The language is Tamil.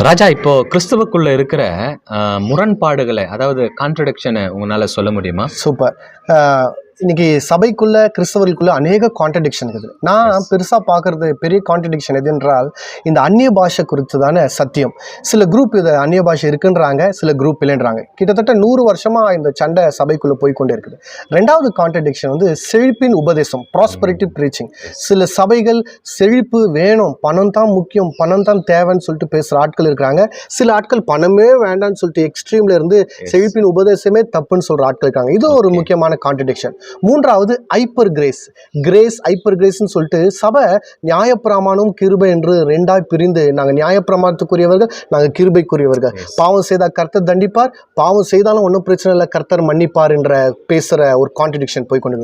ராஜா, இப்போ கிறிஸ்துவுக்குள்ள இருக்கிற முரண்பாடுகளை, அதாவது கான்ட்ரடிக்ஷனை உங்களால சொல்ல முடியுமா? சூப்பர். இன்னைக்கு சபைக்குள்ள கிறிஸ்தவர்களுக்குள்ள அநேக கான்ட்ரடிக்ஷன் இருக்குது. நான் பெருசா பார்க்கறது பெரிய கான்ட்ரடிக்ஷன் எது என்றால், இந்த அந்நிய பாஷை குறித்து தானே சத்தியம். சில குரூப் இது அந்நிய பாஷை இருக்குன்றாங்க, சில குரூப் இல்லைன்றாங்க. கிட்டத்தட்ட 100 வருஷமா இந்த சண்டை சபைக்குள்ள போய்கொண்டே இருக்குது. ரெண்டாவது கான்ட்ரடிக்ஷன் வந்து செழிப்பின் உபதேசம், ப்ராஸ்பரிட்டி ப்ரீச்சிங். சில சபைகள் செழிப்பு வேணும், பணம் தான் முக்கியம், பணம் தான் தேவைன்னு சொல்லிட்டு பேசுகிற ஆட்கள் இருக்கிறாங்க. சில ஆட்கள் பணமே வேண்டான்னு சொல்லிட்டு எக்ஸ்ட்ரீம்ல இருந்து செழிப்பின் உபதேசமே தப்புன்னு சொல்ற ஆட்கள் இருக்காங்க. இது ஒரு முக்கியமான கான்ட்ரடிக்ஷன். மூன்றாவது ஹைப்பர் கிரேஸ் ஹைப்பர் கிரேஸ்ன்னு சொல்லிட்டு சபை நியாயப்பிரமாணம் கிருபை என்று ரெண்டாய் பிரிந்து, நாங்கள் நியாயப்பிரமாணத்துக்குரியவர்கள், நாங்கள் கிருபைக்குரியவர்கள். பாவம் செய்தால் கர்த்தர் தண்டிப்பார், பாவம் செய்தாலும் ஒன்றும் பிரச்சனை இல்லை, கர்த்தர் மன்னிப்பார் என்ற பேசுகிற ஒரு கான்ட்ரடிக்ஷன் போய் கொண்டு